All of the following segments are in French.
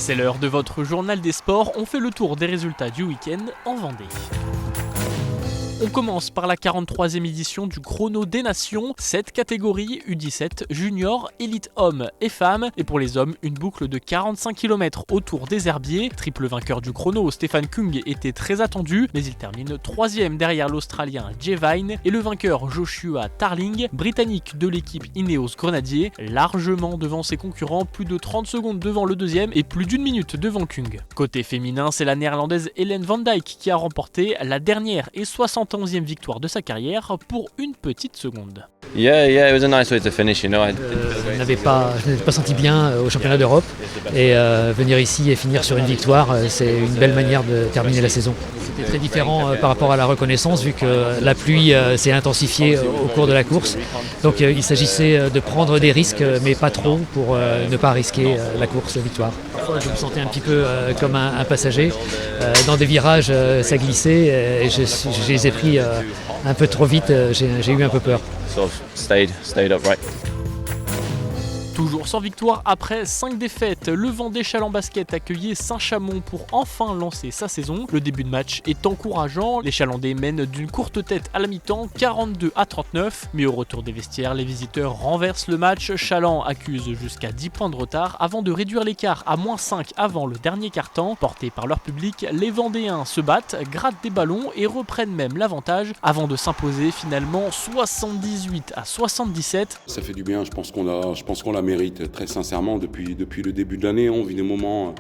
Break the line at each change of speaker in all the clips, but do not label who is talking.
C'est l'heure de votre journal des sports, on fait le tour des résultats du week-end en Vendée. On commence par la 43e édition du Chrono des Nations, 7 catégories U17, junior, élite hommes et femmes. Et pour les hommes, une boucle de 45 km autour des herbiers. Triple vainqueur du chrono, Stefan Kung était très attendu, mais il termine 3e derrière l'Australien Jay Vine et le vainqueur Joshua Tarling, britannique de l'équipe Ineos Grenadier, largement devant ses concurrents, plus de 30 secondes devant le deuxième et plus d'une minute devant Kung. Côté féminin, c'est la néerlandaise Ellen van Dijk qui a remporté la dernière et 71e victoire de sa carrière pour une petite seconde.
Yeah, it was a nice way to finish, you know.
Je ne m'avais pas senti bien au championnat d'Europe et venir ici et finir sur une victoire, c'est une belle manière de terminer la saison. C'était très différent par rapport à la reconnaissance vu que la pluie s'est intensifiée au cours de la course. Donc il s'agissait de prendre des risques mais pas trop pour ne pas risquer la course victoire. Parfois je me sentais un petit peu comme un passager. Dans des virages ça glissait et je les ai pris un peu trop vite, j'ai eu un peu peur.
Sort of stayed upright.
Toujours sans victoire après 5 défaites, le Vendée Chaland Basket accueillait Saint-Chamond pour enfin lancer sa saison. Le début de match est encourageant, les Chalandais mènent d'une courte tête à la mi-temps 42-39, mais au retour des vestiaires, les visiteurs renversent le match. Chaland accuse jusqu'à 10 points de retard avant de réduire l'écart à -5 avant le dernier quart-temps. Portés par leur public, les Vendéens se battent, grattent des ballons et reprennent même l'avantage avant de s'imposer finalement 78-77.
Ça fait du bien, je pense qu'on la mérite très sincèrement depuis le début de l'année. On vit des moments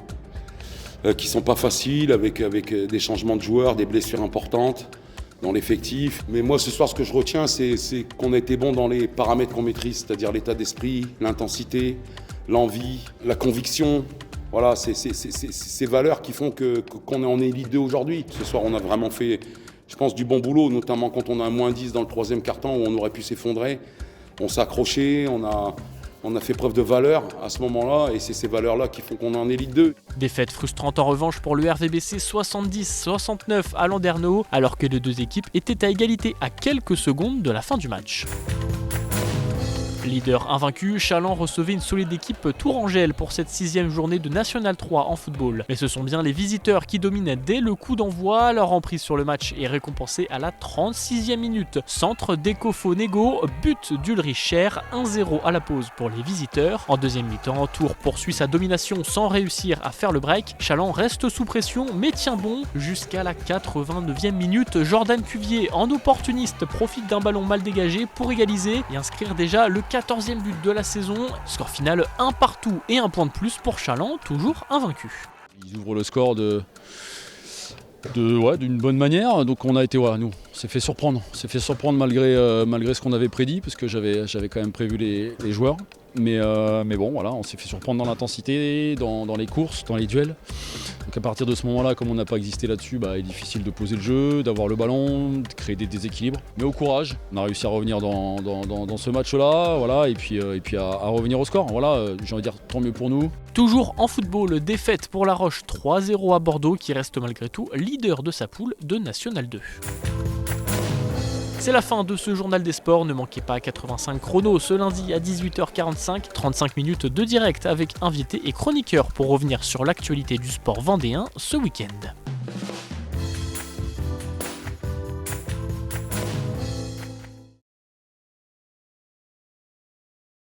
qui sont pas faciles avec des changements de joueurs, des blessures importantes dans l'effectif. Mais moi ce soir ce que je retiens c'est qu'on a été bon dans les paramètres qu'on maîtrise, c'est-à-dire l'état d'esprit, l'intensité, l'envie, la conviction. Voilà, c'est ces valeurs qui font qu'on est en élite 2 aujourd'hui. Ce soir on a vraiment fait, je pense, du bon boulot, notamment quand on a un -10 dans le 3e quart-temps où on aurait pu s'effondrer. On s'est accroché, on a fait preuve de valeur à ce moment-là et c'est ces valeurs-là qui font qu'on est en élite 2.
Défaite frustrante en revanche pour le RVBC 70-69 à Landerneau, alors que les deux équipes étaient à égalité à quelques secondes de la fin du match. Leader invaincu, Chaland recevait une solide équipe tourangelle pour cette 6e journée de National 3 en football. Mais ce sont bien les visiteurs qui dominent dès le coup d'envoi. Leur emprise sur le match est récompensée à la 36e minute. Centre d'Ecofo-Nego, but d'Ulrich Scher, 1-0 à la pause pour les visiteurs. En deuxième mi-temps, Tours poursuit sa domination sans réussir à faire le break. Chaland reste sous pression mais tient bon jusqu'à la 89e minute. Jordan Cuvier, en opportuniste, profite d'un ballon mal dégagé pour égaliser et inscrire déjà le 14e but de la saison. Score final 1 partout et 1 point de plus pour Chaland, toujours invaincu.
Ils ouvrent le score d'une bonne manière, donc on a été, nous, on s'est fait surprendre malgré ce qu'on avait prédit, parce que j'avais quand même prévu les joueurs. Mais bon, voilà, on s'est fait surprendre dans l'intensité, dans les courses, dans les duels. Donc à partir de ce moment-là, comme on n'a pas existé là-dessus, il est difficile de poser le jeu, d'avoir le ballon, de créer des déséquilibres. Mais au courage, on a réussi à revenir dans ce match-là, voilà, et puis à revenir au score. Voilà, j'ai envie de dire tant mieux pour nous.
Toujours en football, défaite pour La Roche 3-0 à Bordeaux, qui reste malgré tout leader de sa poule de National 2. C'est la fin de ce journal des sports, ne manquez pas 85 chrono ce lundi à 18h45, 35 minutes de direct avec invités et chroniqueurs pour revenir sur l'actualité du sport vendéen ce week-end.